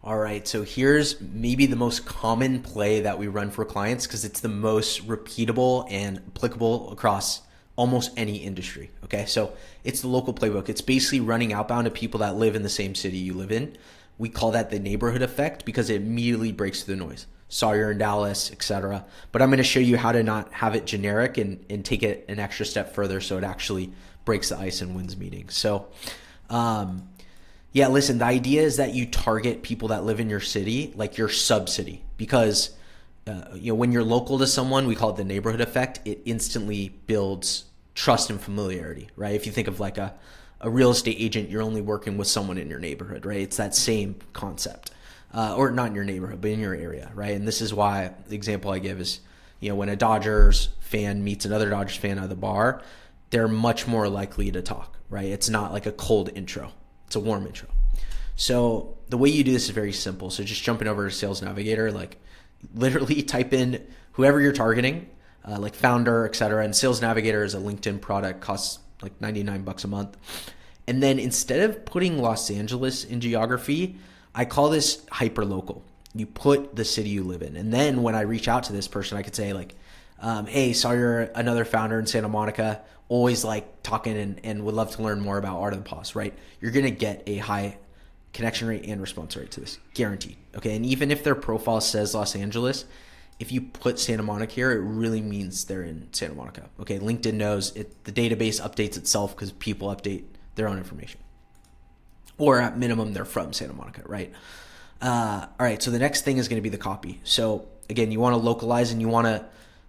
All right, so here's maybe the most common play that we run for clients because it's the most repeatable and applicable across almost any industry. Okay, so it's the local playbook. It's basically running outbound to people that live in the same city you live in. We call that the neighborhood effect because it immediately breaks through the noise. Sawyer in Dallas, etc. But I'm going to show you how to not have it generic and take it an extra step further so it actually breaks the ice and wins meetings. So, yeah, listen, the idea is that you target people that live in your city, like your sub-city, because when you're local to someone, we call it the neighborhood effect. It instantly builds trust and familiarity, right? If you think of like a real estate agent, you're only working with someone in your neighborhood, right? It's that same concept, or not in your neighborhood, but in your area, right? And this is why the example I give is, when a Dodgers fan meets another Dodgers fan at the bar, they're much more likely to talk, right? It's not like a cold intro. It's a warm intro. So the way you do this is very simple. So just jumping over to Sales Navigator, like literally type in whoever you're targeting, like founder, etc. And Sales Navigator is a LinkedIn product, costs like $99 a month. And then instead of putting Los Angeles in geography, I call this hyper local. You put the city you live in. And then when I reach out to this person, I could say like, hey, saw you're another founder in Santa Monica, always like talking and would love to learn more about Art of the Pause, right? You're going to get a high connection rate and response rate to this, guaranteed. Okay, and even if their profile says Los Angeles, if you put Santa Monica here, it really means they're in Santa Monica. Okay, LinkedIn knows it. The database updates itself because people update their own information. Or at minimum, they're from Santa Monica, right? All right, so the next thing is going to be the copy. So again, you want to localize and you want to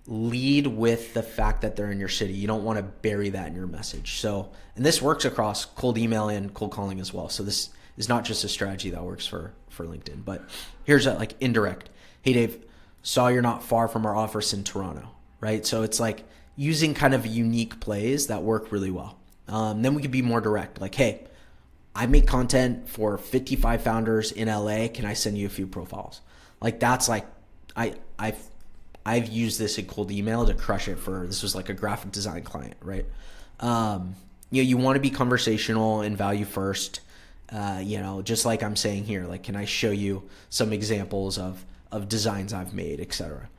lead with the fact that they're in your city. You don't want to bury that in your message. So, and this works across cold email and cold calling as well. So this is not just a strategy that works for LinkedIn, but here's a like indirect. Hey Dave, saw you're not far from our office in Toronto, right? So it's like using kind of unique plays that work really well. Then we could be more direct. Like, hey, I make content for 55 founders in LA. Can I send you a few profiles? Like that's like, I've used this in cold email to crush it this was like a graphic design client, right? You want to be conversational and value first, just like I'm saying here, like, can I show you some examples of designs I've made, etc.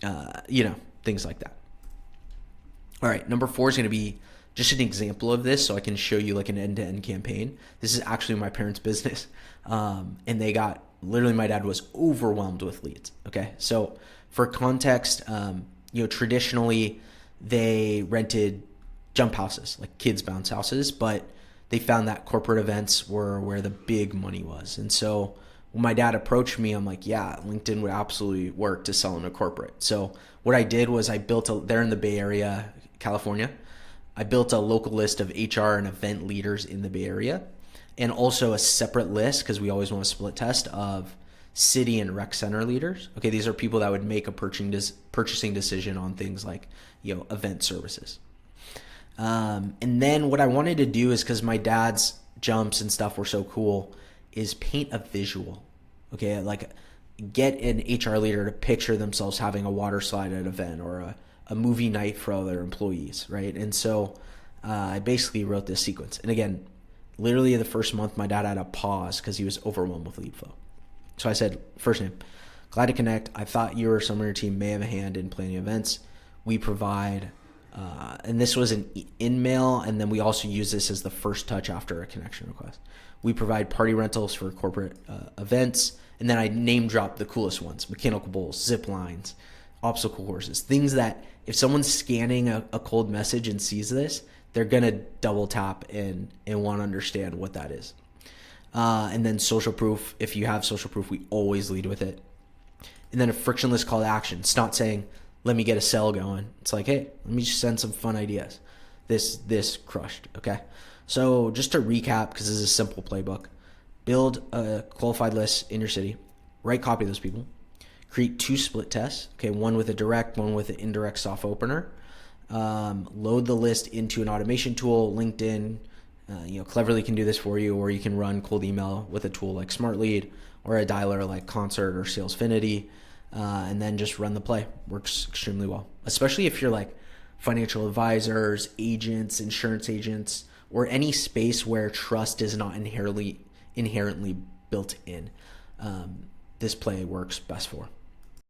Things like that. All right. Number 4 is going to be just an example of this. So I can show you like an end-to-end campaign. This is actually my parents' business. And literally my dad was overwhelmed with leads. Okay. So for context, traditionally they rented jump houses, like kids bounce houses, but they found that corporate events were where the big money was. And so when my dad approached me, I'm like, yeah, LinkedIn would absolutely work to sell in a corporate. So what I did was they're in the Bay Area, California. I built a local list of HR and event leaders in the Bay Area, and also a separate list, because we always want to split test, of city and rec center leaders. Okay, these are people that would make a purchasing decision on things like event services. And then what I wanted to do is, because my dad's jumps and stuff were so cool, is paint a visual. Okay, like get an HR leader to picture themselves having a water slide at an event or a movie night for other employees, right? And so I basically wrote this sequence. And again, literally the first month, my dad had a pause because he was overwhelmed with lead flow. So I said, first name, glad to connect. I thought you or someone on your team may have a hand in planning events. We provide, and this was an in-mail, and then we also use this as the first touch after a connection request. We provide party rentals for corporate events, and then I name drop the coolest ones: mechanical bowls, zip lines, obstacle courses, things that if someone's scanning a cold message and sees this, they're going to double tap and want to understand what that is. And then social proof. If you have social proof, we always lead with it. And then a frictionless call to action. It's not saying, let me get a sell going. It's like, hey, let me just send some fun ideas. This crushed. Okay. So just to recap, because this is a simple playbook, build a qualified list in your city, write copy of those people, create 2 split tests. Okay. One with a direct, one with an indirect soft opener. Load the list into an automation tool. LinkedIn, Cleverly can do this for you, or you can run cold email with a tool like SmartLead or a dialer like Concert or Salesfinity, and then just run the play. Works extremely well, especially if you're like financial advisors, agents, insurance agents, or any space where trust is not inherently inherently built in, this play works best for.